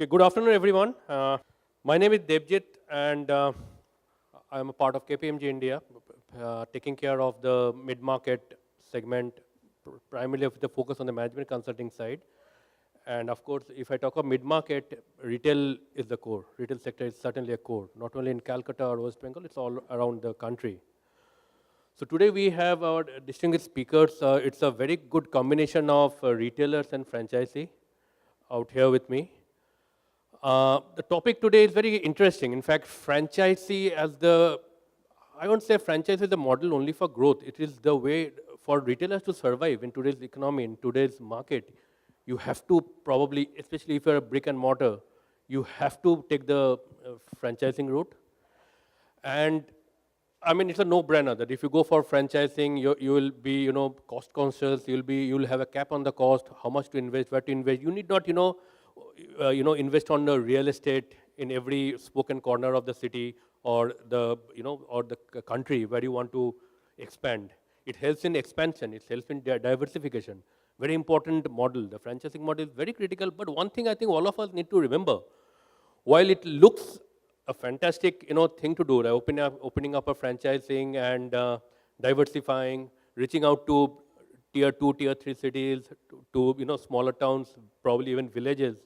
Okay, good afternoon, everyone. My name is Debjit, and I'm a part of KPMG India, taking care of the mid-market segment, primarily with the focus on the management consulting side. And of course, if I talk of mid-market, retail is the core. Retail sector is certainly a core, not only in Calcutta or West Bengal, it's all around the country. So today we have our distinguished speakers. It's a very good combination of retailers and franchisee out here with me. The topic today is very interesting. In fact, franchisee as I won't say franchise is the model only for growth. It is the way for retailers to survive in today's economy, in today's market. You have to probably, especially if you're a brick and mortar, you have to take the franchising route. And I mean, it's a no-brainer that if you go for franchising, you will be, cost conscious. You'll have a cap on the cost, how much to invest, where to invest. You need not, invest on the real estate in every spoken corner of the city or the country where you want to expand. It helps in expansion. It helps in diversification. Very important model. The franchising model is very critical. But one thing I think all of us need to remember, while it looks a fantastic thing to do, like opening up a franchising and diversifying, reaching out to tier 2, tier 3 cities, to smaller towns, probably even villages.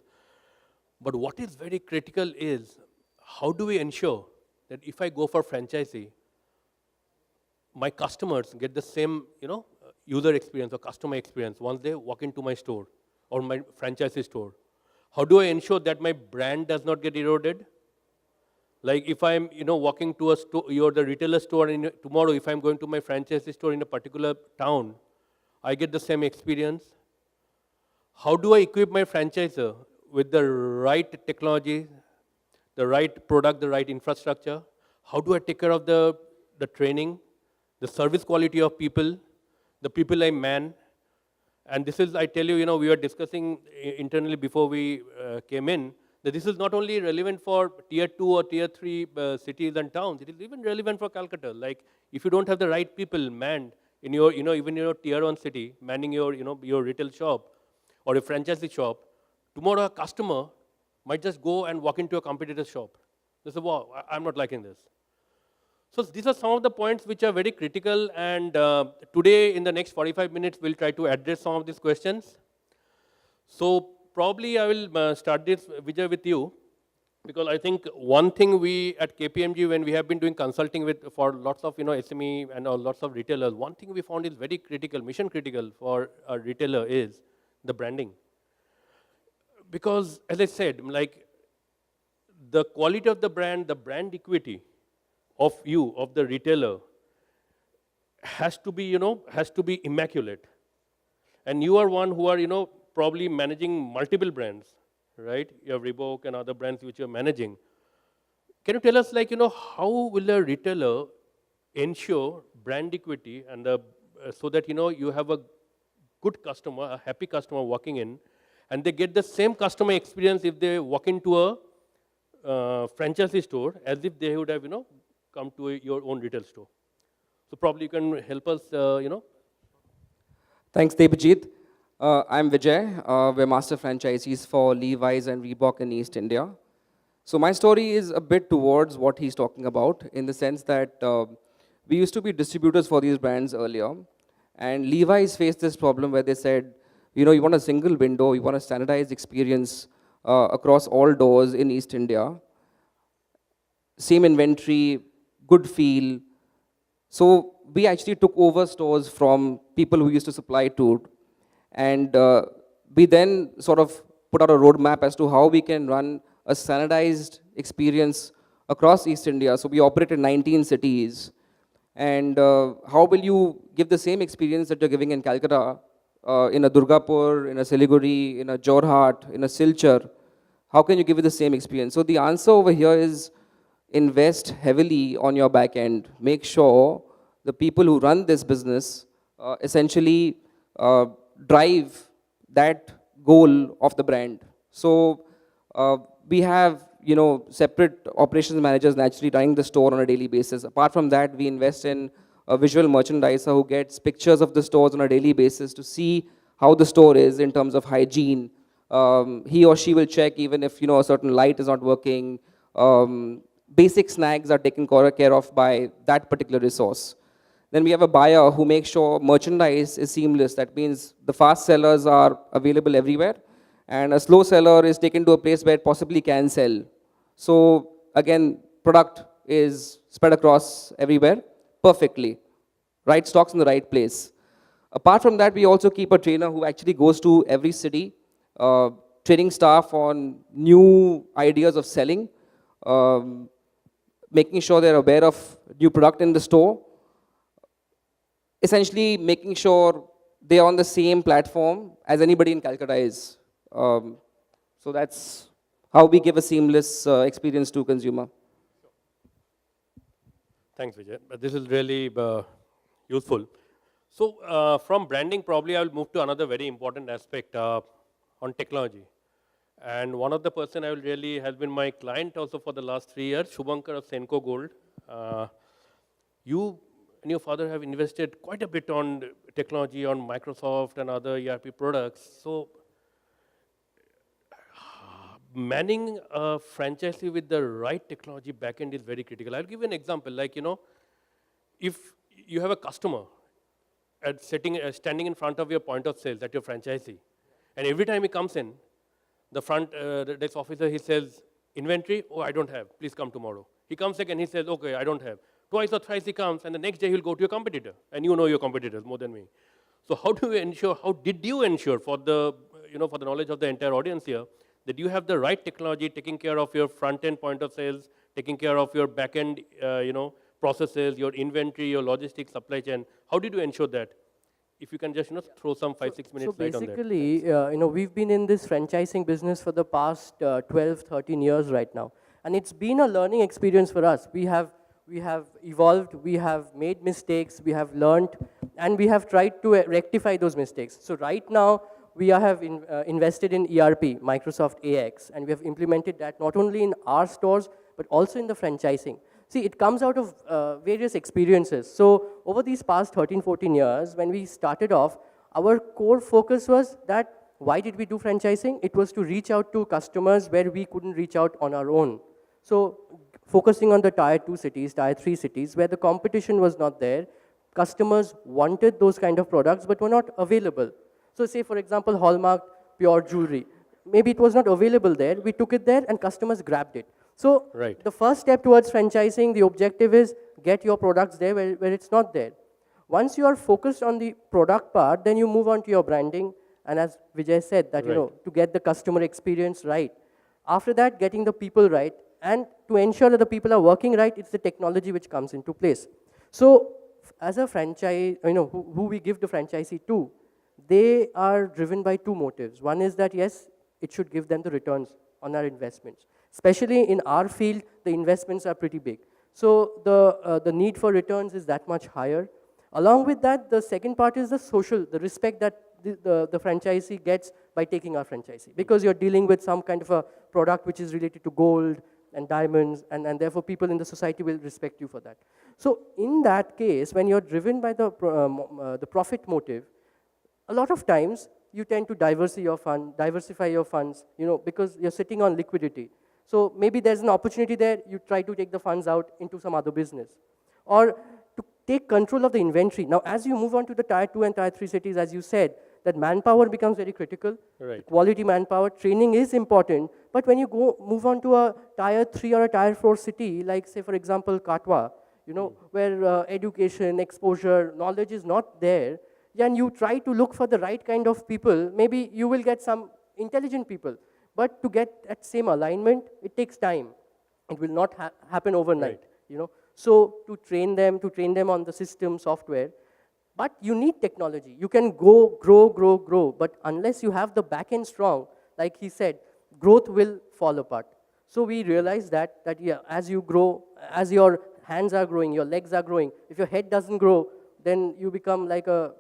But what is very critical is how do we ensure that if I go for franchisee, my customers get the same user experience or customer experience once they walk into my store or my franchisee store. How do I ensure that my brand does not get eroded? Like if I'm walking to a store, you're the retailer store, and tomorrow if I'm going to my franchisee store in a particular town, I get the same experience. How do I equip my franchisor with the right technology, the right product, the right infrastructure? How do I take care of the training, the service quality of people, the people I man? And this is, I tell you, we were discussing internally before we came in, that this is not only relevant for tier 2 or tier 3 cities and towns, it is even relevant for Calcutta. Like if you don't have the right people manned in your, even your tier 1 city, manning your, your retail shop or a franchisee shop, tomorrow a customer might just go and walk into a competitor's shop. They say, wow, I'm not liking this. So these are some of the points which are very critical, and today in the next 45 minutes, we'll try to address some of these questions. So probably I will start this, Vijay, with you, because I think one thing we at KPMG, when we have been doing consulting for lots of SME and lots of retailers, one thing we found is very critical, mission critical for a retailer is the branding. Because as I said, like the quality of the brand equity of you, of the retailer, has to be immaculate. And you are one who are, probably managing multiple brands, right? You have Reebok and other brands which you're managing. Can you tell us, like, how will a retailer ensure brand equity and so that, you have a good customer, a happy customer walking in, and they get the same customer experience if they walk into a franchisee store as if they would have, come to your own retail store. So probably you can help us, Thanks, Debjit. I'm Vijay. We're master franchisees for Levi's and Reebok in East India. So my story is a bit towards what he's talking about, in the sense that we used to be distributors for these brands earlier. And Levi's faced this problem where they said, you want a single window, you want a standardized experience across all doors in East India. Same inventory, good feel. So we actually took over stores from people who used to supply to. And we then sort of put out a roadmap as to how we can run a standardized experience across East India. So we operate in 19 cities. And how will you give the same experience that you're giving in Calcutta, in a Durgapur, in a Siliguri, in a Jorhat, in a Silchar? How can you give it the same experience? So the answer over here is invest heavily on your back end. Make sure the people who run this business essentially drive that goal of the brand. So we have separate operations managers naturally running the store on a daily basis. Apart from that, we invest in a visual merchandiser who gets pictures of the stores on a daily basis to see how the store is in terms of hygiene, He or she will check even if a certain light is not working. Basic snags are taken care of by that particular resource. Then we have a buyer who makes sure merchandise is seamless. That means the fast sellers are available everywhere, and a slow seller is taken to a place where it possibly can sell. So again, product is spread across everywhere perfectly. Right stocks in the right place. Apart from that, we also keep a trainer who actually goes to every city, training staff on new ideas of selling, um, making sure they're aware of new product in the store, essentially making sure they're on the same platform as anybody in Calcutta is. So that's how we give a seamless experience to consumer. Thanks, Vijay. This is really useful. So from branding, probably I will move to another very important aspect on technology. And one of the person I will really has been my client also for the last 3 years, Shubhankar of Senco Gold. You and your father have invested quite a bit on technology, on Microsoft and other ERP products. So manning a franchisee with the right technology backend is very critical. I'll give you an example. Like, if you have a customer standing in front of your point of sales at your franchisee, and every time he comes in, the front desk officer, he says, inventory, oh, I don't have, please come tomorrow. He comes again, he says, okay, I don't have. Twice or thrice he comes, and the next day he'll go to your competitor, and you know your competitors more than me. So how do you ensure, how did you ensure for the, for the knowledge of the entire audience here, that you have the right technology taking care of your front-end point of sales, taking care of your back-end, processes, your inventory, your logistics, supply chain. How did you ensure that? If you can just throw some 5-6 minutes light on that. So basically, we've been in this franchising business for the past 12, 13 years right now, and it's been a learning experience for us. We have evolved, we have made mistakes, we have learned, and we have tried to rectify those mistakes. So right now, we have invested in ERP, Microsoft AX, and we have implemented that not only in our stores, but also in the franchising. See, it comes out of various experiences. So over these past 13, 14 years, when we started off, our core focus was that why did we do franchising? It was to reach out to customers where we couldn't reach out on our own. So focusing on the tier 2 cities, tier 3 cities, where the competition was not there, customers wanted those kind of products but were not available. So say, for example, Hallmark pure jewelry. Maybe it was not available there. We took it there and customers grabbed it. So the first step towards franchising, the objective is get your products there where it's not there. Once you are focused on the product part, then you move on to your branding. And as Vijay said, that to get the customer experience right. After that, getting the people right. And to ensure that the people are working right, it's the technology which comes into place. So as a franchise, who we give the franchisee to, they are driven by two motives. One is that, yes, it should give them the returns on our investments. Especially in our field, the investments are pretty big. So the need for returns is that much higher. Along with that, the second part is the social, the respect that the franchisee gets by taking our franchisee. Because you're dealing with some kind of a product which is related to gold and diamonds, and therefore people in the society will respect you for that. So in that case, when you're driven by the profit motive, a lot of times you tend to diversify your funds, because you're sitting on liquidity. So maybe there's an opportunity there, you try to take the funds out into some other business. Or to take control of the inventory. Now, as you move on to the tier 2 and tier 3 cities, as you said, that manpower becomes very critical. Right. Quality manpower, training is important. But when you move on to a tier 3 or a tier 4 city, like say, for example, Katwa, where education, exposure, knowledge is not there, and you try to look for the right kind of people, maybe you will get some intelligent people. But to get that same alignment, it takes time. It will not happen overnight. Right. So to train them on the system, software, but you need technology. You can grow, but unless you have the back end strong, like he said, growth will fall apart. So we realized that yeah, as you grow, as your hands are growing, your legs are growing, if your head doesn't grow, then you become like a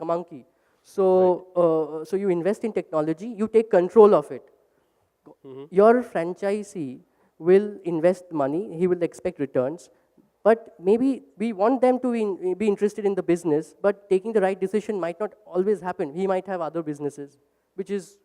monkey. So, so you invest in technology, you take control of it. Your franchisee will invest money, he will expect returns, but maybe we want them to be interested in the business, but taking the right decision might not always happen. He might have other businesses, which is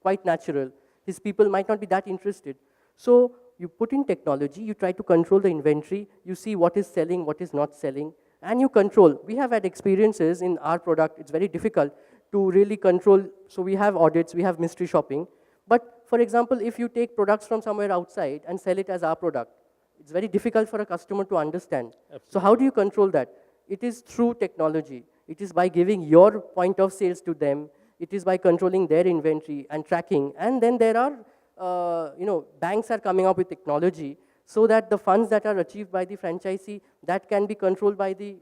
quite natural. His people might not be that interested. So you put in technology, you try to control the inventory, you see what is selling, what is not selling, and you control. We have had experiences in our product, it's very difficult to really control. So we have audits, we have mystery shopping. But for example, if you take products from somewhere outside and sell it as our product, it's very difficult for a customer to understand. So how do you control that? It is through technology. It is by giving your point of sales to them. It is by controlling their inventory and tracking. And then there are, banks are coming up with technology so that the funds that are achieved by the franchisee, that can be controlled by the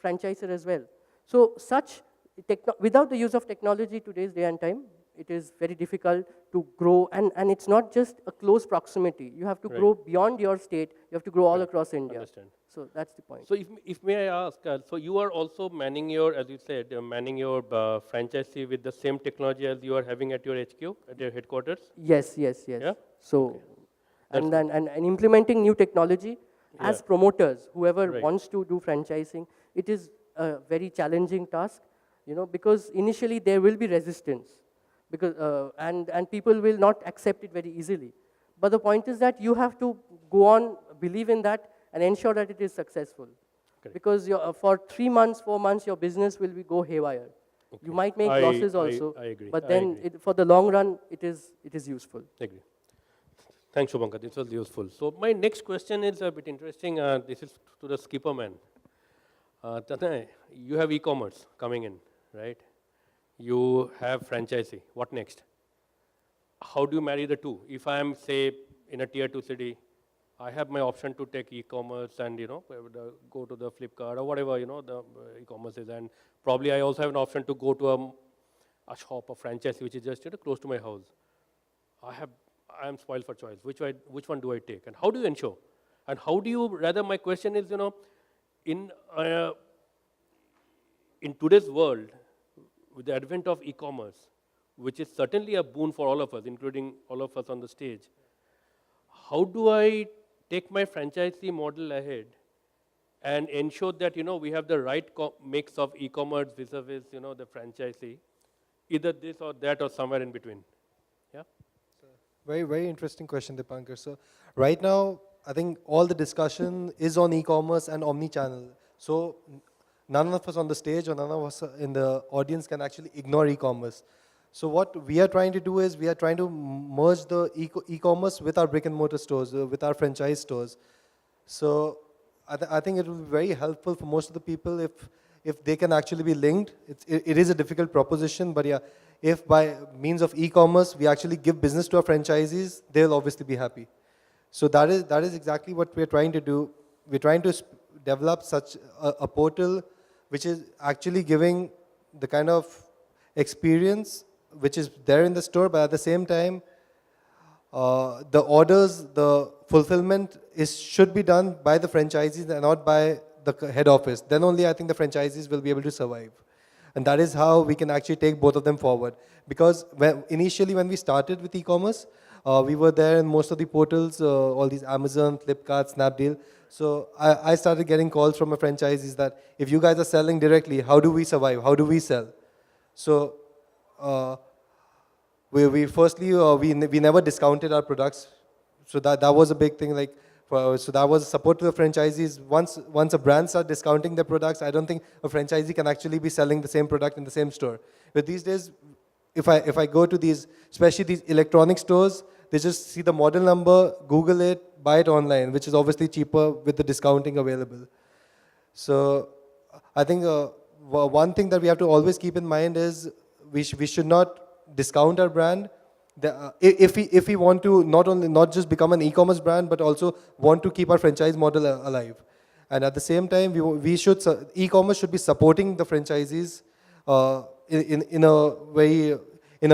franchisor as well. So without the use of technology today's day and time, it is very difficult to grow, and it's not just a close proximity. You have to Right. grow beyond your state, you have to grow all Right. across India. Understand. So that's the point. So if may I ask, so you are also manning your, as you said, manning your franchisee with the same technology as you are having at your HQ, at your headquarters? Yes. Yeah? So, That's and then and implementing new technology as Yeah. promoters, whoever Right. wants to do franchising, it is a very challenging task, because initially there will be resistance, because and people will not accept it very easily. But the point is that you have to go on, believe in that, and ensure that it is successful. Correct. Because for 3 months, 4 months, your business will go haywire. You might make losses also, I agree. but I then agree. for the long run, it is useful. Agree. Thanks, Shubhankar. This was useful. So my next question is a bit interesting. This is to the skipper man. Tanay, you have e-commerce coming in, right? You have franchisee. What next? How do you marry the two? If I am, say, in a tier 2 city, I have my option to take e-commerce and go to the Flipkart or whatever the e-commerce is, and probably I also have an option to go to a shop, a franchise which is just close to my house. I am spoiled for choice. Which one do I take, and how do you ensure? And how do you? Rather, my question is, in today's world, with the advent of e-commerce, which is certainly a boon for all of us, including all of us on the stage, how do I take my franchisee model ahead and ensure that we have the right mix of e-commerce vis-a-vis the franchisee, either this or that or somewhere in between? Yeah. Very, very interesting question, Dipankar. So right now, I think all the discussion is on e-commerce and omni-channel. So none of us on the stage or none of us in the audience can actually ignore e-commerce. So what we are trying to do is we are trying to merge the e-commerce with our brick and mortar stores, with our franchise stores. So I think it will be very helpful for most of the people if they can actually be linked. It is a difficult proposition, but yeah, if by means of e-commerce we actually give business to our franchisees, they'll obviously be happy. So that is exactly what we're trying to do. We're trying to develop such a portal which is actually giving the kind of experience which is there in the store, but at the same time, the orders, the fulfillment should be done by the franchisees and not by the head office. Then only I think the franchisees will be able to survive. And that is how we can actually take both of them forward. Because initially when we started with e-commerce, we were there in most of the portals, all these Amazon, Flipkart, Snapdeal. So I started getting calls from my franchisees that if you guys are selling directly, how do we survive? How do we sell? So we never discounted our products. So that was a big thing. So that was support to the franchisees. Once a brand starts discounting their products, I don't think a franchisee can actually be selling the same product in the same store. But these days, if I go to these, especially these electronic stores, they just see the model number, Google it, buy it online, which is obviously cheaper with the discounting available. So I think one thing that we have to always keep in mind is we should not discount our brand. If we want to not just become an e-commerce brand, but also want to keep our franchise model alive. And at the same time, e-commerce should be supporting the franchisees in a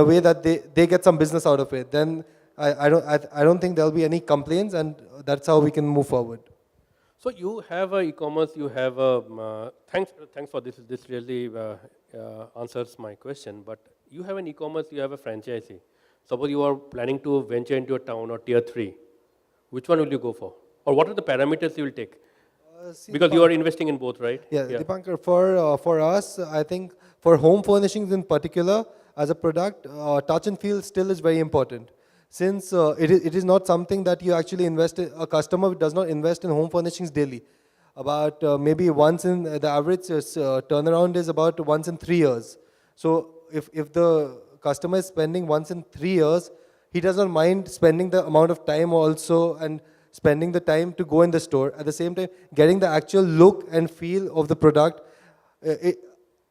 way that they get some business out of it. Then I don't think there'll be any complaints, and that's how we can move forward. So you have a e-commerce, you have a, thanks for this. This really answers my question. But you have an e-commerce, you have a franchisee. Suppose you are planning to venture into a town or tier 3. Which one will you go for? Or what are the parameters you will take? Because you are investing in both, right? Yeah, Dipankar, for us, I think for home furnishings in particular, as a product, touch and feel still is very important. Since it is not something that you actually invest in, a customer does not invest in home furnishings daily. About maybe once in, the average turnaround is about once in 3 years. So if the customer is spending once in 3 years, he does not mind spending the amount of time also and spending the time to go in the store. At the same time, getting the actual look and feel of the product.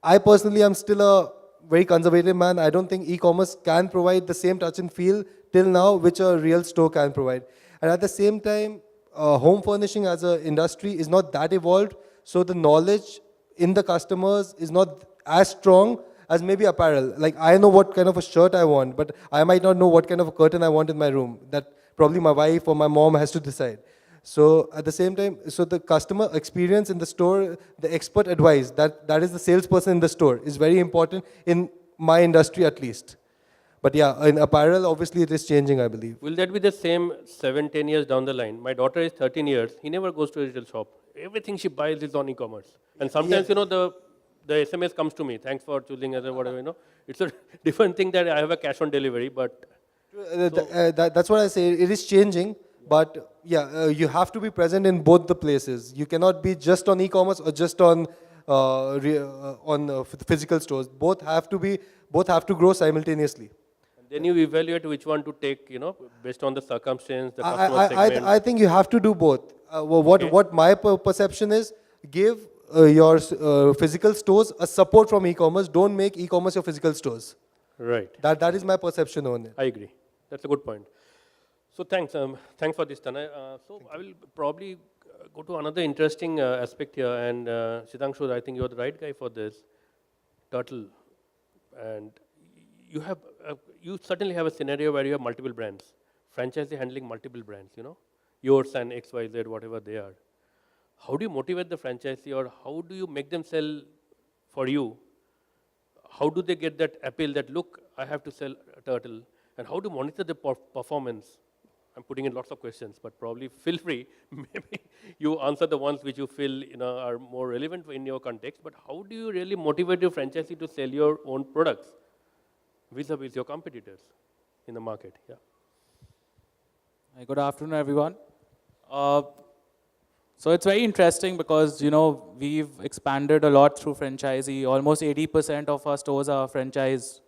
I personally am still a very conservative man. I don't think e-commerce can provide the same touch and feel till now which a real store can provide. And at the same time, home furnishing as an industry is not that evolved, so the knowledge in the customers is not as strong as maybe apparel. Like I know what kind of a shirt I want, but I might not know what kind of a curtain I want in my room. That probably my wife or my mom has to decide. So at the same time, so the customer experience in the store, the expert advice, that is the salesperson in the store is very important in my industry at least. But yeah, in apparel, obviously it is changing, I believe. Will that be the same 7, 10 years down the line? My daughter is 13 years. He never goes to a retail shop. Everything she buys is on e-commerce. And sometimes, the SMS comes to me. Thanks for choosing as a whatever, It's a different thing that I have a cash on delivery, but That's what I say. It is changing, but yeah, you have to be present in both the places. You cannot be just on e-commerce or just on physical stores. Both have to grow simultaneously. then you evaluate which one to take, based on the circumstance, the customer segment. I think you have to do both. What my perception is, give your physical stores a support from e-commerce. Don't make e-commerce your physical stores. Right. That is my perception on it. I agree. That's a good point. So thanks for this, Tanay. So I will probably go to another interesting aspect here. And Sitangshu, I think you're the right guy for this. Turtle, and you certainly have a scenario where you have multiple brands, franchisee handling multiple brands. Yours and XYZ, whatever they are. How do you motivate the franchisee, or how do you make them sell for you? How do they get that appeal that, look, I have to sell a Turtle? And how to monitor the performance? I'm putting in lots of questions, but probably feel free. Maybe you answer the ones which you feel are more relevant in your context. But how do you really motivate your franchisee to sell your own products vis-a-vis your competitors in the market? Yeah. Hi, good afternoon, everyone. So it's very interesting because, we've expanded a lot through franchisee. Almost 80% of our stores are franchised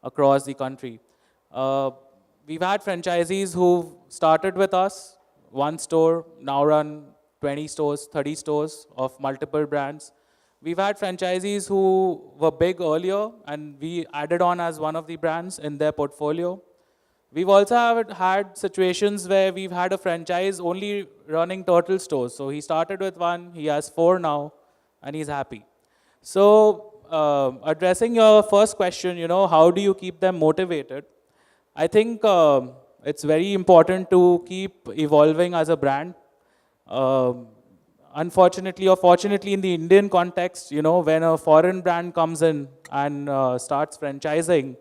across the country. We've had franchisees who started with us, one store, now run 20 stores, 30 stores of multiple brands. We've had franchisees who were big earlier and we added on as one of the brands in their portfolio. We've also had situations where we've had a franchise only running Turtle stores. So he started with one, he has 4 now, and he's happy. So addressing your first question, how do you keep them motivated? I think it's very important to keep evolving as a brand. Unfortunately or fortunately in the Indian context, when a foreign brand comes in and starts franchising,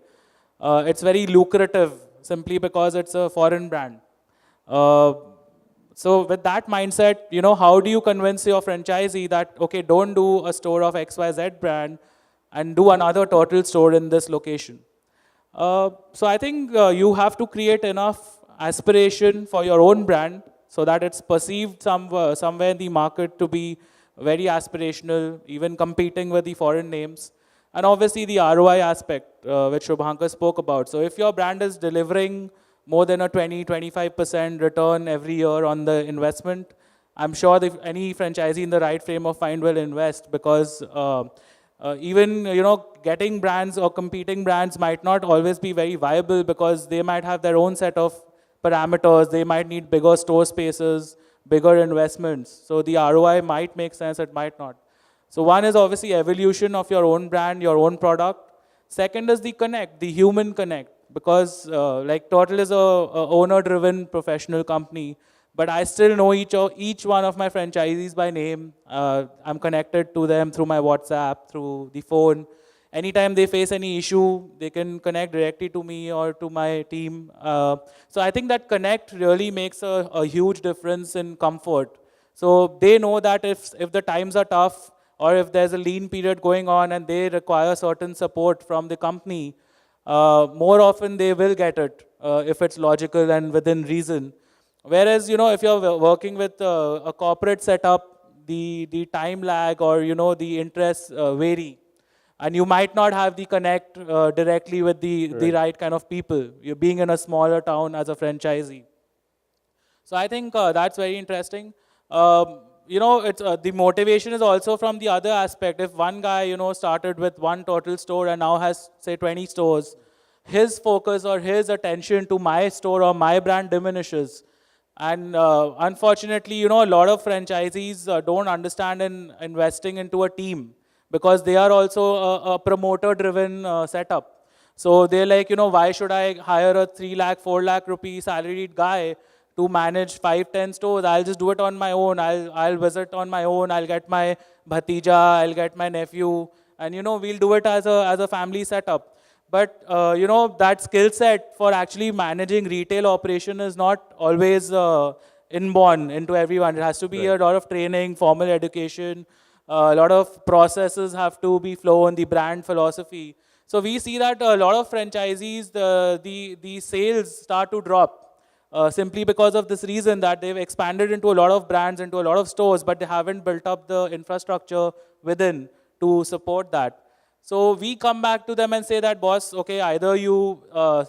it's very lucrative simply because it's a foreign brand. So with that mindset, how do you convince your franchisee that, okay, don't do a store of XYZ brand and do another Turtle store in this location? So I think you have to create enough aspiration for your own brand so that it's perceived somewhere in the market to be very aspirational, even competing with the foreign names. And obviously the ROI aspect, which Shubhankar spoke about. So if your brand is delivering more than a 20-25% return every year on the investment, I'm sure that any franchisee in the right frame of mind will invest, because even getting brands or competing brands might not always be very viable, because they might have their own set of parameters. They might need bigger store spaces, bigger investments. So the ROI might make sense, it might not. So one is obviously evolution of your own brand, your own product. Second is the connect, the human connect, because like Turtle is a owner-driven professional company, but I still know each one of my franchisees by name. I'm connected to them through my WhatsApp, through the phone. Anytime they face any issue, they can connect directly to me or to my team. So I think that connect really makes a huge difference in comfort. So they know that if the times are tough, or if there's a lean period going on and they require certain support from the company, more often they will get it if it's logical and within reason. Whereas, if you're working with a corporate setup, the time lag or, the interests vary. And you might not have the connect directly with the right kind of people. You're being in a smaller town as a franchisee. So I think that's very interesting. It's the motivation is also from the other aspect. If one guy, started with one total store and now has, say, 20 stores, his focus or his attention to my store or my brand diminishes. And unfortunately, a lot of franchisees don't understand in investing into a team because they are also a promoter-driven setup. So they're like, why should I hire a 3 lakh, 4 lakh rupee salaried guy to manage 5, 10 stores? I'll just do it on my own. I'll visit on my own. I'll get my bhatija, I'll get my nephew, and we'll do it as a family setup. But that skill set for actually managing retail operation is not always inborn into everyone. It has to be a lot of training, formal education. A lot of processes have to be flown, the brand philosophy. So we see that a lot of franchisees, the sales start to drop simply because of this reason that they've expanded into a lot of brands, into a lot of stores, but they haven't built up the infrastructure within to support that. So we come back to them and say that, boss, okay, either you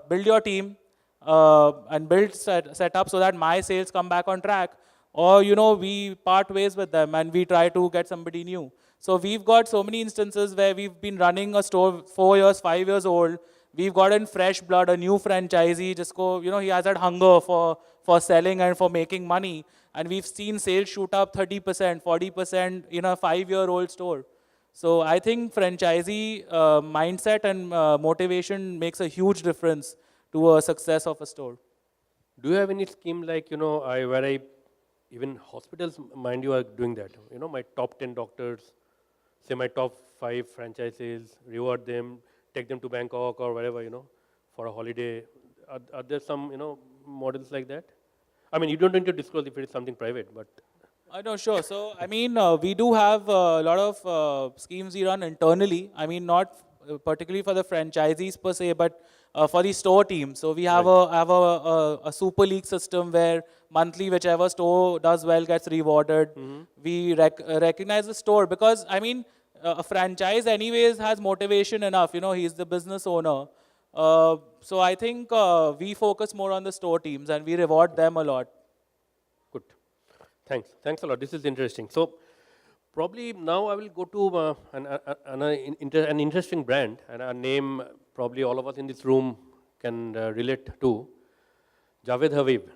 build your team and build set up so that my sales come back on track, or we part ways with them and we try to get somebody new. So we've got so many instances where we've been running a store 4 years, 5 years old. We've got in fresh blood, a new franchisee, he has that hunger for selling and for making money. And we've seen sales shoot up 30%, 40% in a 5-year-old store. So I think franchisee mindset and motivation makes a huge difference to a success of a store. Do you have any scheme like, even hospitals, mind you, are doing that. My top 10 doctors, say my top 5 franchises, reward them, take them to Bangkok or wherever, for a holiday. Are there some, models like that? I mean, you don't need to disclose if it is something private, but. No, sure. So, we do have a lot of schemes we run internally. Not particularly for the franchisees per se, but for the store team. So we have a super league system where monthly, whichever store does well gets rewarded. We recognize the store because, a franchise anyways has motivation enough. He's the business owner. So I think we focus more on the store teams and we reward them a lot. Good. Thanks a lot. This is interesting. So probably now I will go to an interesting brand and a name probably all of us in this room can relate to, Javed Habib.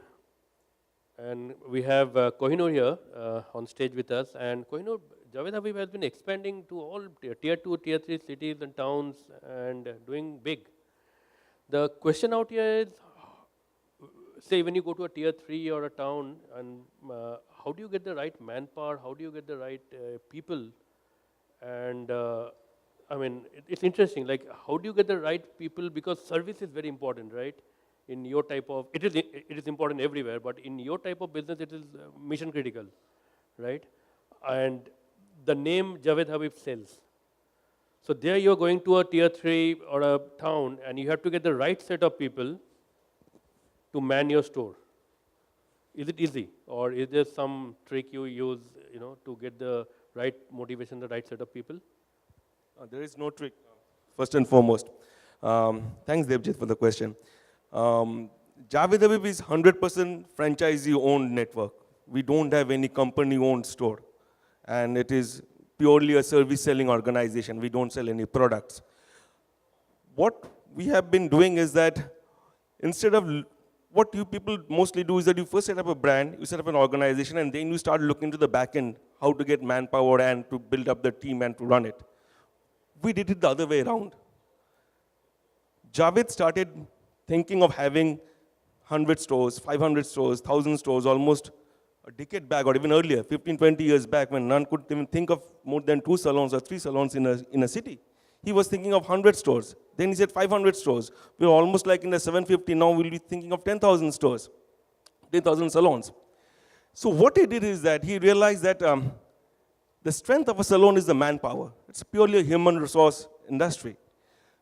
And we have Kohinoor here on stage with us. And Kohinoor, Javed Habib has been expanding to all tier 2, tier 3 cities and towns and doing big. The question out here is, say when you go to a tier 3 or a town, and how do you get the right manpower? How do you get the right people? And it's interesting, like how do you get the right people? Because service is very important, right? In your type of, it is important everywhere, but in your type of business, it is mission critical, right? And the name Javed Habib sells. So there you're going to a tier 3 or a town and you have to get the right set of people to man your store. Is it easy, or is there some trick you use, to get the right motivation, the right set of people? There is no trick, first and foremost. Thanks, Debjit, for the question. Javed Habib is 100% franchisee-owned network. We don't have any company-owned store. And it is purely a service-selling organization. We don't sell any products. What we have been doing is that instead of what you people mostly do is that you first set up a brand, you set up an organization, and then you start looking to the back end, how to get manpower and to build up the team and to run it. We did it the other way around. Javed started thinking of having 100 stores, 500 stores, 1,000 stores, almost a decade back or even earlier, 15, 20 years back, when none could even think of more than 2 salons or 3 salons in a city. He was thinking of 100 stores. Then he said 500 stores. We're almost like in the 750, now we'll be thinking of 10,000 stores, 10,000 salons. So what he did is that he realized that the strength of a salon is the manpower. It's purely a human resource industry.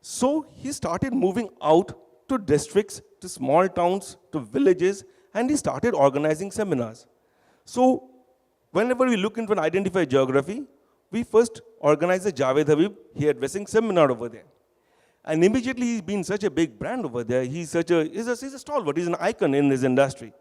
So he started moving out to districts, to small towns, to villages, and he started organizing seminars. So whenever we look into an identified geography, we first organize a Javed Habib hairdressing seminar over there. And immediately he's been such a big brand over there. He's a stalwart, he's an icon in his industry.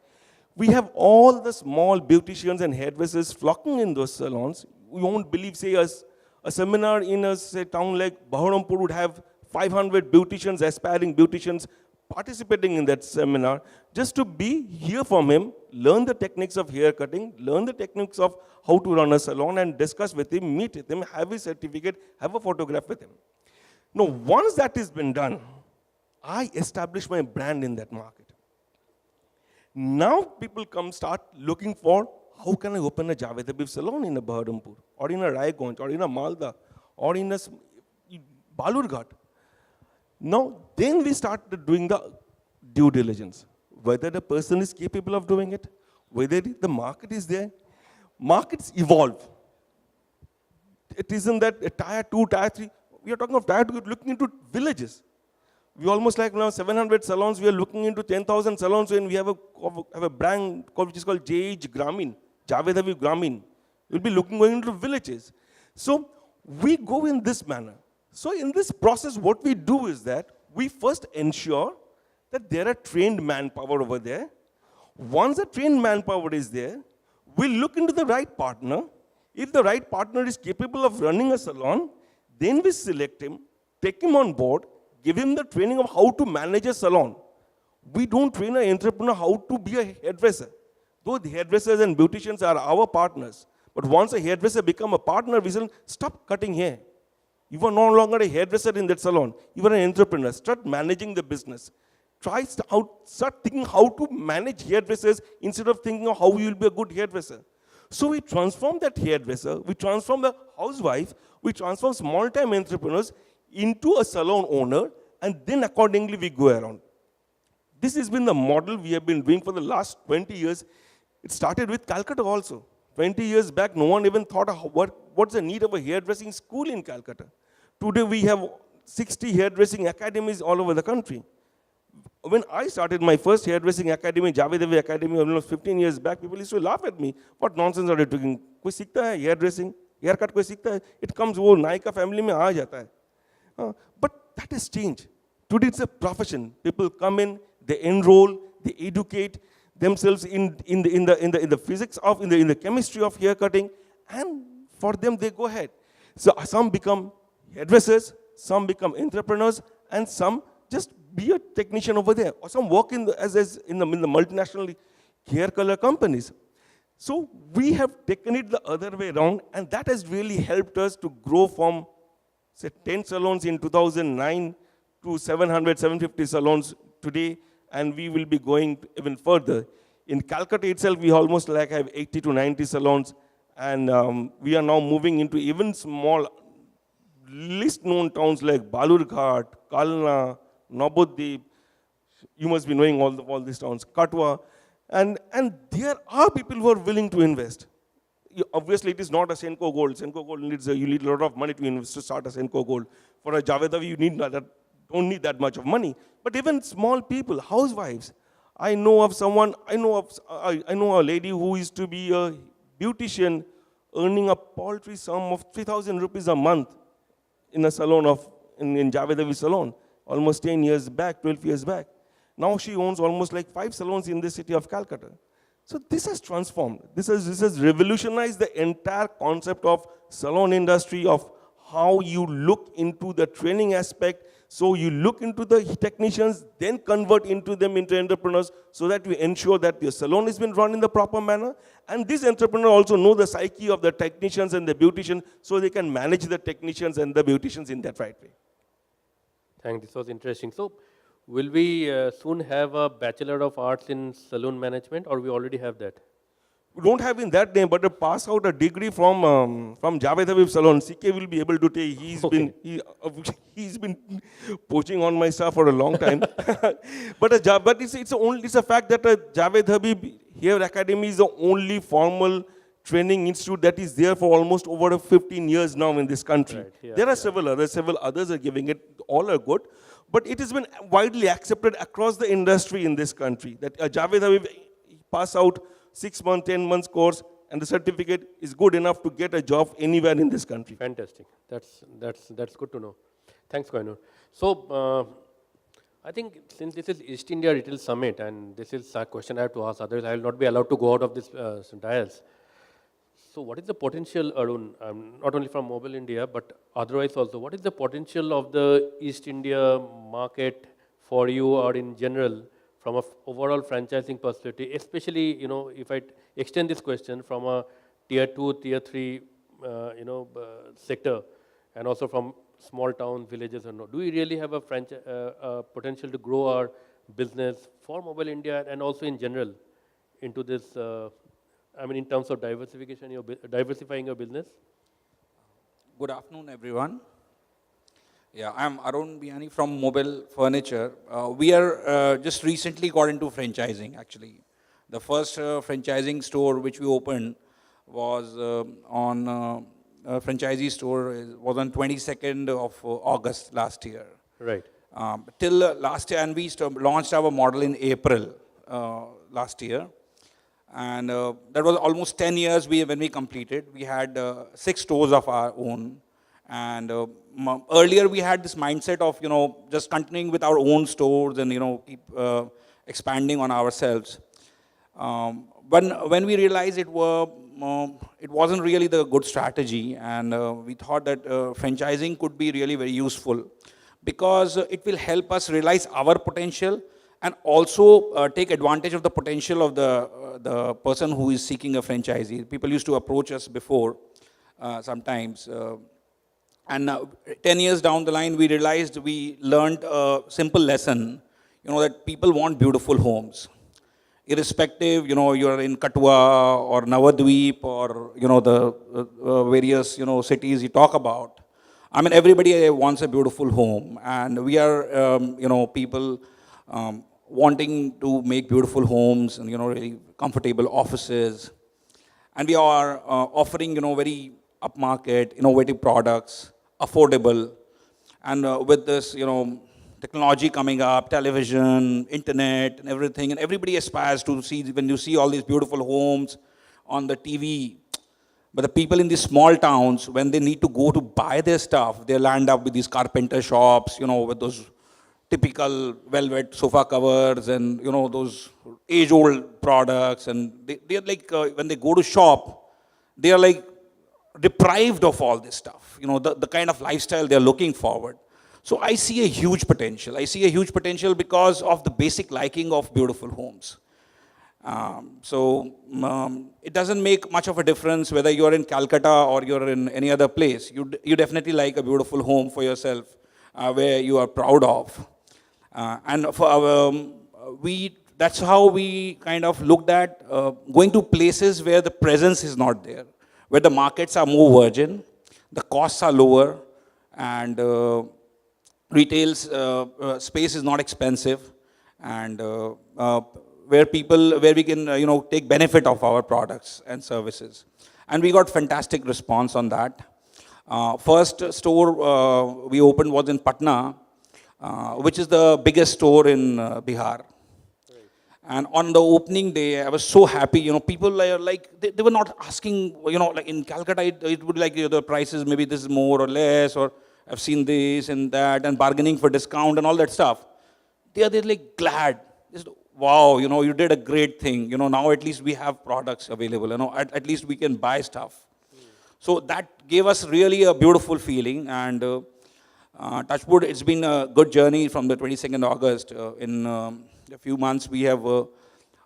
We have all the small beauticians and hairdressers flocking in those salons. We won't believe, say, a seminar in a say, town like Baharampur would have 500 beauticians, aspiring beauticians, participating in that seminar just to hear from him, learn the techniques of hair cutting, learn the techniques of how to run a salon, and discuss with him, meet with him, have his certificate, have a photograph with him. Now, once that has been done, I establish my brand in that market. Now people start looking for, how can I open a Javed Habib salon in a Baharampur, or in a Raiganj, or in a Malda, or in a Balurghat. Now, then we start doing the due diligence, whether the person is capable of doing it, whether the market is there. Markets evolve. It isn't that a tier 2, tier 3. We are talking of tier 2, looking into villages. We almost like now 700 salons, we are looking into 10,000 salons, and we have a brand which is called JH Gramin, Javed Habib Gramin. We'll be going into villages. So we go in this manner. So in this process, what we do is that we first ensure that there are trained manpower over there. Once the trained manpower is there, we look into the right partner. If the right partner is capable of running a salon, then we select him, take him on board, give him the training of how to manage a salon. We don't train an entrepreneur how to be a hairdresser. Though the hairdressers and beauticians are our partners. But once a hairdresser becomes a partner, we say, stop cutting hair. You are no longer a hairdresser in that salon. You are an entrepreneur. Start managing the business. Start thinking how to manage hairdressers instead of thinking of how you will be a good hairdresser. So we transform that hairdresser, we transform the housewife, we transform small-time entrepreneurs into a salon owner, and then accordingly we go around. This has been the model we have been doing for the last 20 years. It started with Calcutta also. 20 years back, no one even thought of what's the need of a hairdressing school in Calcutta. Today we have 60 hairdressing academies all over the country. When I started my first hairdressing academy, Javed Habib Academy, almost 15 years back, people used to laugh at me. What nonsense are you doing? Koi seekhta hai hairdressing? Haircut koi seekhta hai? It comes, wo Naika family mein aa jata hai. But that has changed. Today it's a profession. People come in, they enroll, they educate themselves in the physics of, in the chemistry of hair cutting, and for them they go ahead. So some become hairdressers, some become entrepreneurs, and some just be a technician over there, or some work in the multinational hair color companies. So we have taken it the other way around, and that has really helped us to grow from, say, 10 salons in 2009 to 700, 750 salons today, and we will be going even further. In Calcutta itself, we almost like have 80 to 90 salons, and we are now moving into even small, least known towns like Balurghat, Kalna, Nabuddin. You must be knowing all these towns, Katwa. And there are people who are willing to invest. Obviously, it is not a Senco Gold. Senco Gold you need a lot of money to invest to start a Senco Gold. For a Javed Habib, you don't need that much of money. But even small people, housewives. I know a lady who used to be a beautician earning a paltry sum of 3,000 rupees a month in a salon in Javed Habib salon, almost 10 years back, 12 years back. Now she owns almost like 5 salons in the city of Calcutta. So this has transformed. This has revolutionized the entire concept of salon industry, of how you look into the training aspect. So you look into the technicians, then convert into entrepreneurs, so that you ensure that your salon has been run in the proper manner. And these entrepreneurs also know the psyche of the technicians and the beauticians, so they can manage the technicians and the beauticians in that right way. Thank you. This was interesting. So, will we soon have a Bachelor of Arts in Saloon Management, or we already have that? We don't have in that name, but to pass out a degree from Javed Habib Salon, CK will be able to take. He's been poaching on my staff for a long time. but it's a fact that Javed Habib Hair Academy is the only formal training institute that is there for almost over 15 years now in this country. Right, yeah, There are several others are giving it, all are good. But it has been widely accepted across the industry in this country that Javed Habib pass out 6 months, 10 months course and the certificate is good enough to get a job anywhere in this country. Fantastic. That's good to know. Thanks, Koinur. So, I think since this is East India Retail Summit, and this is a question I have to ask, otherwise I will not be allowed to go out of this dais. So, what is the potential, Arun, not only from Mobile India, but otherwise also, what is the potential of the East India market for you or in general from a overall franchising perspective, especially, if I extend this question from a tier 2, tier 3, sector, and also from small towns, villages, or no? Do we really have a potential to grow our business for Mobile India and also in general into this, in terms of diversifying your business? Good afternoon, everyone. Yeah, I'm Arun Bihani from Mobile Furniture. We are just recently got into franchising, actually. The first franchising store which we opened was on franchisee store was on 22nd of August last year. Right. Till last year, and we launched our model in April last year. And that was almost 10 years when we completed. We had 6 stores of our own. And earlier we had this mindset of, just continuing with our own stores and, keep expanding on ourselves. When we realized it wasn't really the good strategy, and we thought that franchising could be really very useful because it will help us realize our potential and also take advantage of the potential of the person who is seeking a franchisee. People used to approach us before sometimes. And 10 years down the line, we realized we learned a simple lesson, that people want beautiful homes. Irrespective, you're in Katua or Navadweep or, the various, cities you talk about. Everybody wants a beautiful home. And we are, people wanting to make beautiful homes and, really comfortable offices. And we are offering, very upmarket, innovative products, affordable. And with this, technology coming up, television, internet, and everything, and everybody aspires to see, when you see all these beautiful homes on the TV, but the people in these small towns, when they need to go to buy their stuff, they land up with these carpenter shops, with those typical velvet sofa covers and, those age-old products, and they're like, when they go to shop, they are like deprived of all this stuff, the kind of lifestyle they're looking forward. So I see a huge potential. I see a huge potential because of the basic liking of beautiful homes. It doesn't make much of a difference whether you're in Calcutta or you're in any other place. You definitely like a beautiful home for yourself where you are proud of. And for our, that's how we kind of looked at going to places where the presence is not there, where the markets are more virgin, the costs are lower, and retail space is not expensive, and where we can take benefit of our products and services. And we got fantastic response on that. First store we opened was in Patna, which is the biggest store in Bihar. And on the opening day, I was so happy. People are like, they were not asking, like in Calcutta, it would like the prices, maybe this is more or less, or I've seen this and that, and bargaining for discount and all that stuff. They're like glad. Just, wow, you did a great thing. Now at least we have products available. At least we can buy stuff. So that gave us really a beautiful feeling. And touchwood, it's been a good journey from the 22nd August. In a few months, we have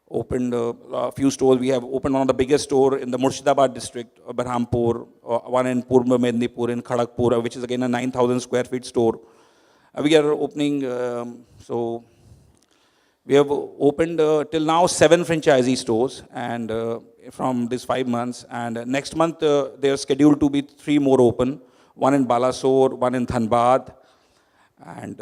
opened a few stores. We have opened one of the biggest store in the Murshidabad district, Berhampur, one in Purba Mednipur, in Kharagpur, which is again a 9,000 square feet store. We are opening, so we have opened till now 7 franchisee stores, and from these 5 months. And next month, they are scheduled to be 3 more open, one in Balasore, one in Dhanbad, and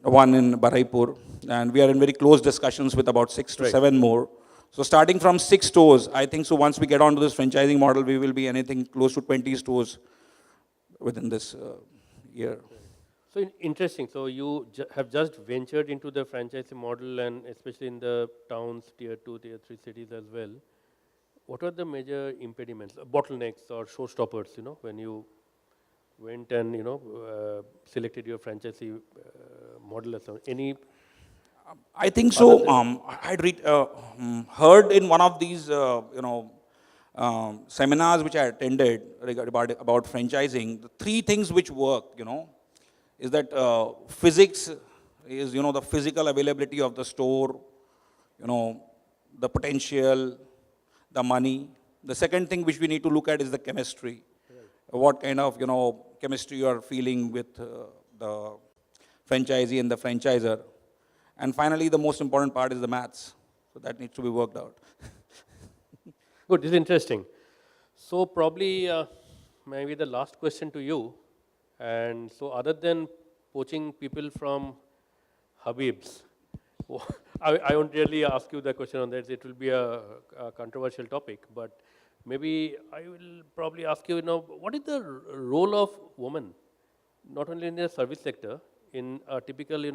one in Baraipur. And we are in very close discussions with about 6 to 7 more. So starting from 6 stores, I think so once we get onto this franchising model, we will be anything close to 20 stores within this year. So interesting. So you have just ventured into the franchising model, and especially in the towns, tier 2, tier 3 cities as well. What are the major impediments, bottlenecks or showstoppers, when you went and, selected your franchisee model as well? Any? I think so. I'd heard in one of these, seminars which I attended about franchising, the 3 things which work, is that physics is, the physical availability of the store, the potential, the money. The second thing which we need to look at is the chemistry. What kind of, chemistry you are feeling with the franchisee and the franchisor. And finally, the most important part is the maths. So that needs to be worked out. Good, this is interesting. So probably maybe the last question to you. And so other than poaching people from Habib's, I won't really ask you the question on that. It will be a controversial topic. But maybe I will probably ask you, what is the role of women, not only in the service sector, in a typical,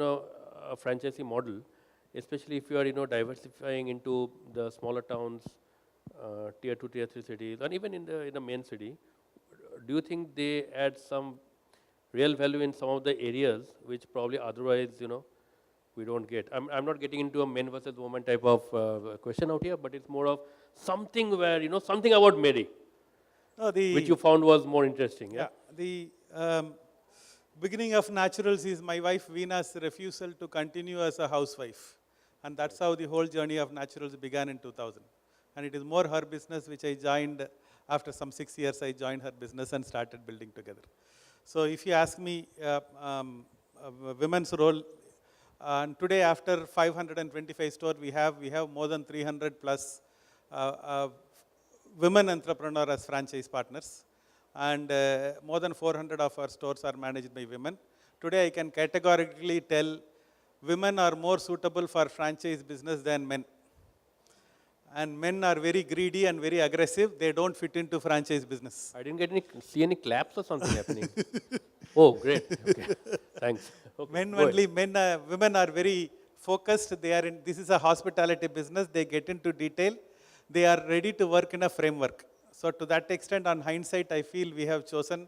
a franchisee model, especially if you are, diversifying into the smaller towns, tier 2, tier 3 cities, and even in the main city. Do you think they add some real value in some of the areas which probably otherwise, we don't get? I'm not getting into a men versus woman type of question out here, but it's more of something where, something about Mary, which you found was more interesting. Yeah. The beginning of Naturals is my wife Veena's refusal to continue as a housewife. And that's how the whole journey of Naturals began in 2000. And it is more her business which I joined after some 6 years. I joined her business and started building together. So if you ask me, women's role, and today after 525 stores we have more than 300 plus women entrepreneurs as franchise partners. And more than 400 of our stores are managed by women. Today I can categorically tell women are more suitable for franchise business than men. And men are very greedy and very aggressive. They don't fit into franchise business. I didn't see any claps or something happening. Oh, great. Okay. Thanks. Okay. Women are very focused. This is a hospitality business. They get into detail. They are ready to work in a framework. So to that extent, on hindsight, I feel we have chosen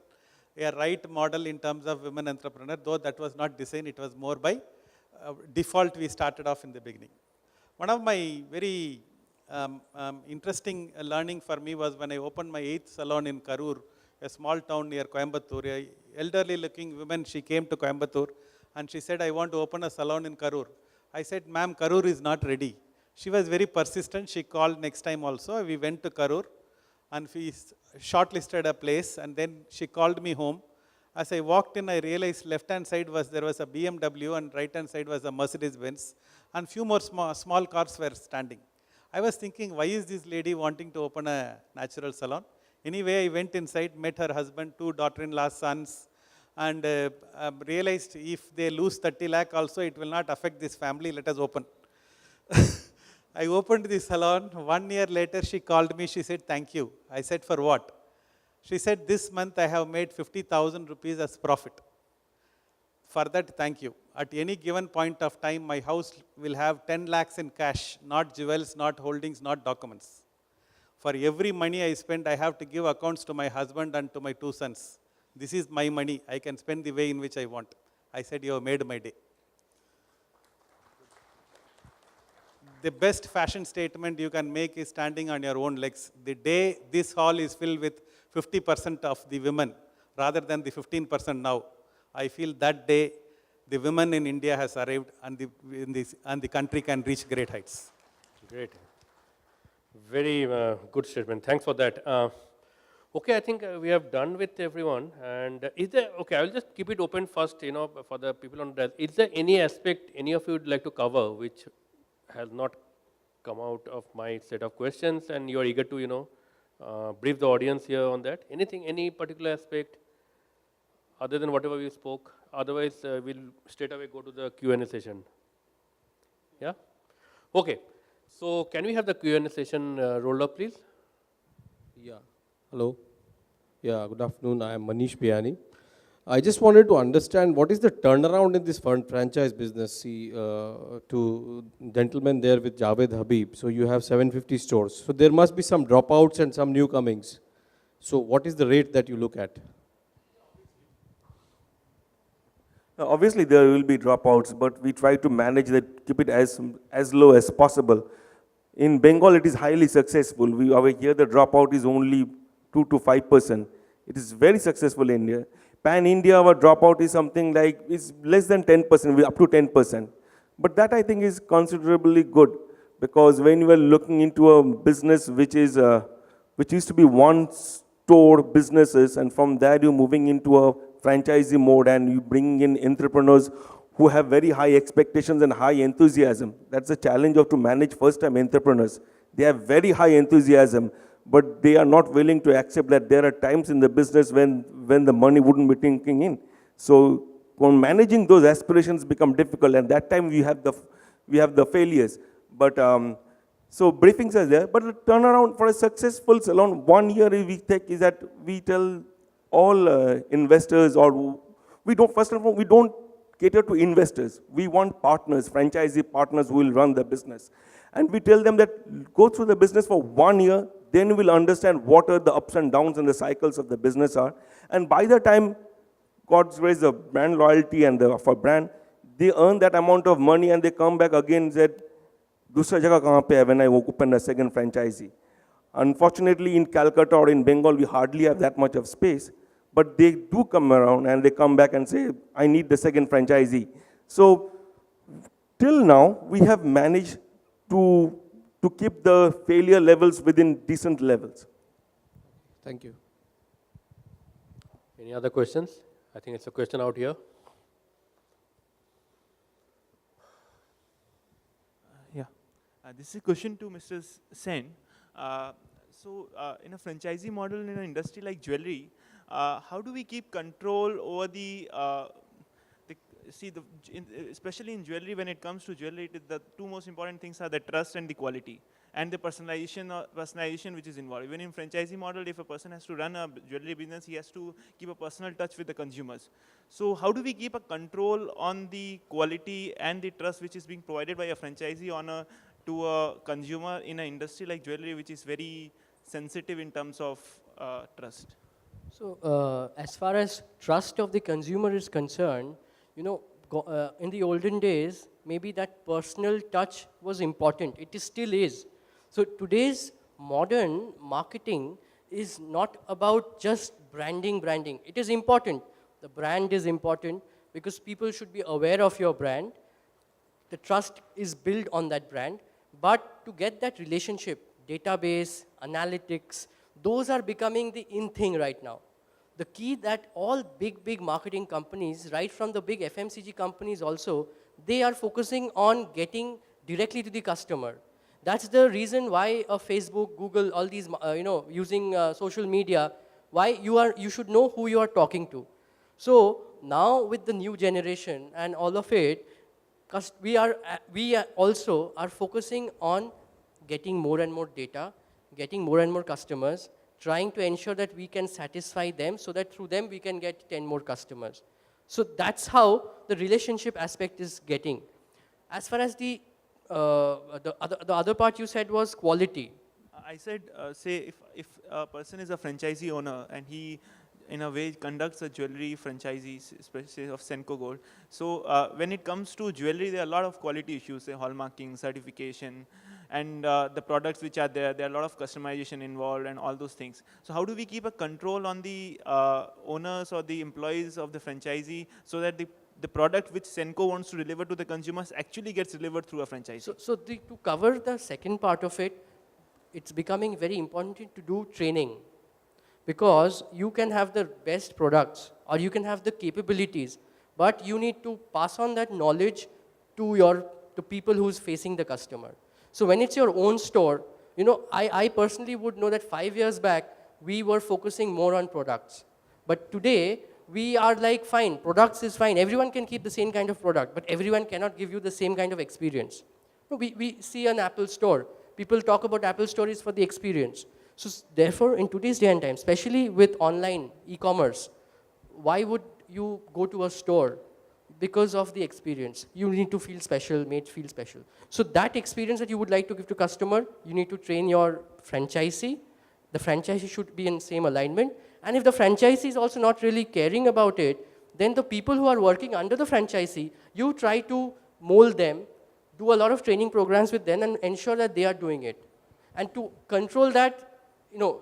a right model in terms of women entrepreneur, though that was not designed, it was more by default we started off in the beginning. One of my very interesting learning for me was when I opened my 8th salon in Karur, a small town near Coimbatore. An elderly looking woman, she came to Coimbatore and she said, I want to open a salon in Karur. I said, ma'am, Karur is not ready. She was very persistent. She called next time also. We went to Karur and we shortlisted a place, and then she called me home. As I walked in, I realized left-hand side there was a BMW and right-hand side was a Mercedes-Benz, and few more small cars were standing. I was thinking, why is this lady wanting to open a natural salon? Anyway, I went inside, met her husband, 2 daughter-in-law sons, and realized if they lose 30 lakh also, it will not affect this family, let us open. I opened the salon. 1 year later, she called me. She said, thank you. I said, for what? She said, this month I have made 50,000 rupees as profit. For that, thank you. At any given point of time, my house will have 10 lakhs in cash, not jewels, not holdings, not documents. For every money I spend, I have to give accounts to my husband and to my 2 sons. This is my money. I can spend the way in which I want. I said, you have made my day. The best fashion statement you can make is standing on your own legs. The day this hall is filled with 50% of the women, rather than the 15% now, I feel that day the women in India has arrived and the country can reach great heights. Great. Very good statement. Thanks for that. Okay, I think we have done with everyone. And is there, okay, I will just keep it open first, for the people on the, is there any aspect any of you would like to cover which has not come out of my set of questions and you are eager to, brief the audience here on that? Anything, any particular aspect other than whatever we spoke? Otherwise, we'll straight away go to the Q&A session. Yeah? Okay. So can we have the Q&A session rolled up, please? Yeah. Hello. Yeah, good afternoon. I am Manish Biyani. I just wanted to understand what is the turnaround in this franchise business. See, to gentlemen there with Javed Habib. So you have 750 stores. So there must be some dropouts and some new comings. So what is the rate that you look at? Now, obviously, there will be dropouts, but we try to manage that, keep it as low as possible. In Bengal, it is highly successful. Over here, the dropout is only 2 to 5%. It is very successful in India. Pan-India, our dropout is something like, it's less than 10%, up to 10%. But that, I think, is considerably good, because when you are looking into a business which used to be one store businesses, and from there you're moving into a franchisee mode, and you bring in entrepreneurs who have very high expectations and high enthusiasm. That's the challenge of to manage first-time entrepreneurs. They have very high enthusiasm, but they are not willing to accept that there are times in the business when the money wouldn't be sinking in. So when managing those aspirations become difficult, and that time we have the failures. But so briefings are there, but the turnaround for a successful salon, 1 year we take is that we tell all investors, or we don't, first of all, we don't cater to investors. We want partners, franchisee partners who will run the business. And we tell them that go through the business for 1 year, then we'll understand what are the ups and downs and the cycles of the business are. And by the time God's grace, the brand loyalty and for brand, they earn that amount of money and they come back again and said, "Dusra jagah kahan pe hai?" When I open a second franchisee. Unfortunately, in Calcutta or in Bengal, we hardly have that much of space, but they do come around and they come back and say, "I need the second franchisee." So till now, we have managed to keep the failure levels within decent levels. Thank you. Any other questions? I think it's a question out here. Yeah, this is a question to Mr. Sen. In a franchisee model in an industry like jewelry, how do we keep control over especially in jewelry, when it comes to jewelry, the two most important things are the trust and the quality, and the personalization which is involved. Even in franchisee model, if a person has to run a jewelry business, he has to keep a personal touch with the consumers. So how do we keep a control on the quality and the trust which is being provided by a franchisee to a consumer in an industry like jewelry, which is very sensitive in terms of trust? So as far as trust of the consumer is concerned, in the olden days, maybe that personal touch was important. It still is. So today's modern marketing is not about just branding. It is important. The brand is important because people should be aware of your brand. The trust is built on that brand. But to get that relationship, database, analytics, those are becoming the in thing right now. The key that all big marketing companies, right from the big FMCG companies also, they are focusing on getting directly to the customer. That's the reason why Facebook, Google, all these, using social media, why you should know who you are talking to. So now with the new generation and all of it, we also are focusing on getting more and more data, getting more and more customers, trying to ensure that we can satisfy them so that through them we can get 10 more customers. So that's how the relationship aspect is getting. As far as the other part you said was quality. I said, say if a person is a franchisee owner and he in a way conducts a jewelry franchisee, especially of Senco Gold. So when it comes to jewelry, there are a lot of quality issues, say hallmarking, certification, and the products which are there are a lot of customization involved and all those things. So how do we keep a control on the owners or the employees of the franchisee so that the product which Senco wants to deliver to the consumers actually gets delivered through a franchisee? So to cover the second part of it, it's becoming very important to do training. Because you can have the best products or you can have the capabilities, but you need to pass on that knowledge to people who's facing the customer. So when it's your own store, I personally would know that 5 years back, we were focusing more on products. But today, we are like, fine, products is fine. Everyone can keep the same kind of product, but everyone cannot give you the same kind of experience. No, we see an Apple store. People talk about Apple store is for the experience. So therefore, in today's day and time, especially with online e-commerce, why would you go to a store? Because of the experience. You need to feel special, made feel special. So that experience that you would like to give to customer, you need to train your franchisee. The franchisee should be in same alignment. And if the franchisee is also not really caring about it, then the people who are working under the franchisee, you try to mold them, do a lot of training programs with them and ensure that they are doing it. And to control that,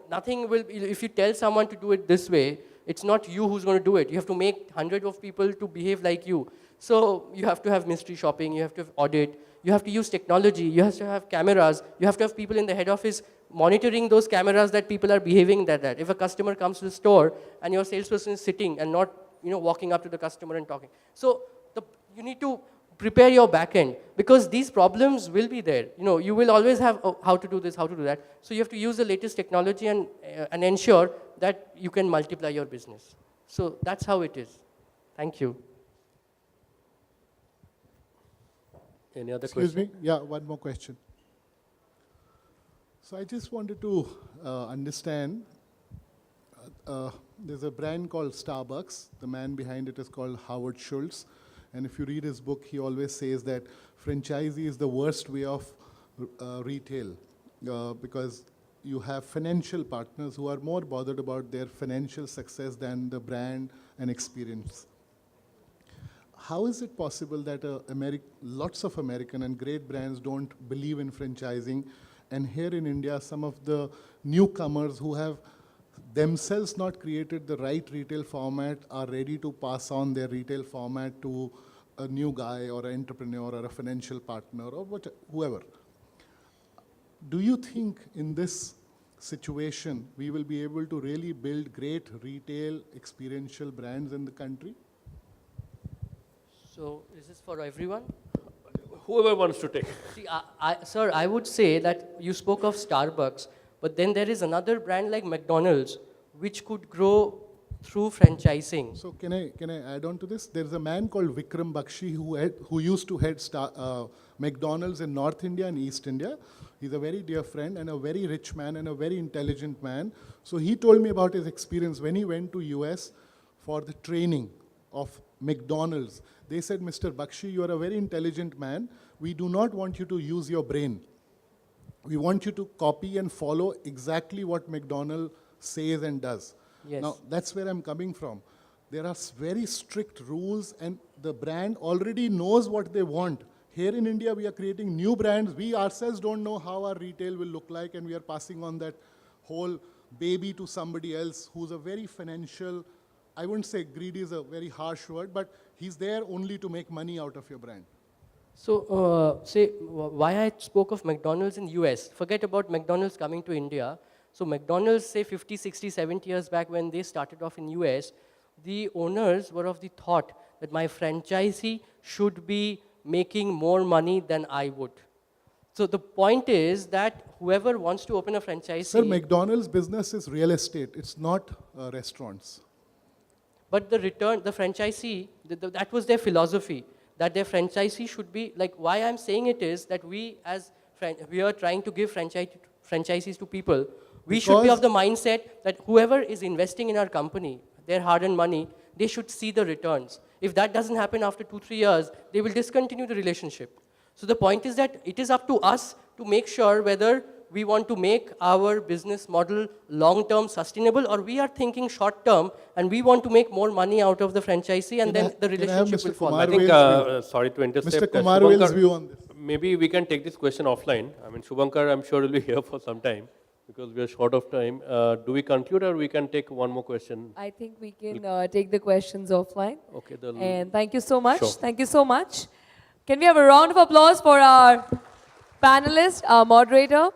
nothing will, if you tell someone to do it this way, it's not you who's going to do it. You have to make hundreds of people to behave like you. So you have to have mystery shopping, you have to have audit, you have to use technology, you have to have cameras, you have to have people in the head office monitoring those cameras that people are behaving that. If a customer comes to the store and your salesperson is sitting and not walking up to the customer and talking. So you need to prepare your back end because these problems will be there. You will always have how to do this, how to do that. So you have to use the latest technology and ensure that you can multiply your business. So that's how it is. Thank you. Any other Excuse question? me? Yeah, one more question. So I just wanted to understand, there's a brand called Starbucks. The man behind it is called Howard Schultz. And if you read his book, he always says that franchisee is the worst way of retail because you have financial partners who are more bothered about their financial success than the brand and experience. How is it possible that lots of American and great brands don't believe in franchising, and here in India, some of the newcomers who have themselves not created the right retail format are ready to pass on their retail format to a new guy or an entrepreneur or a financial partner or whoever? Do you think in this situation we will be able to really build great retail experiential brands in the country? So is this for everyone? Whoever wants to take. See, sir, I would say that you spoke of Starbucks, but then there is another brand like McDonald's, which could grow through franchising. So can I add on to this? There's a man called Vikram Bakshi who used to head McDonald's in North India and East India. He's a very dear friend and a very rich man and a very intelligent man. So he told me about his experience when he went to US for the training of McDonald's. They said, Mr. Bakshi, you are a very intelligent man. We do not want you to use your brain. We want you to copy and follow exactly what McDonald's says and does. Yes. Now, that's where I'm coming from. There are very strict rules and the brand already knows what they want. Here in India, we are creating new brands. We ourselves don't know how our retail will look like, and we are passing on that whole baby to somebody else who's a very financial, I wouldn't say greedy is a very harsh word, but he's there only to make money out of your brand. So, why I spoke of McDonald's in US, forget about McDonald's coming to India. So McDonald's, say 50, 60, 70 years back when they started off in US, the owners were of the thought that my franchisee should be making more money than I would. So the point is that whoever wants to open a franchisee... Sir, McDonald's business is real estate. It's not restaurants. But the return, the franchisee, that was their philosophy, that their franchisee should be, like why I'm saying it is that we are trying to give franchisees to people. We should be of the mindset that whoever is investing in our company, their hard-earned money, they should see the returns. If that doesn't happen after 2-3 years, they will discontinue the relationship. So the point is that it is up to us to make sure whether we want to make our business model long-term sustainable or we are thinking short-term and we want to make more money out of the franchisee and then the relationship will follow. I think, sorry to intercept. Mr. Kumarvel's view on this. Maybe we can take this question offline. I mean, Shubhankar, I'm sure will be here for some time because we are short of time. Do we conclude or we can take one more question? I think we can take the questions offline. Okay. And thank you so much. Sure. Thank you so much. Can we have a round of applause for our panelist, our moderator?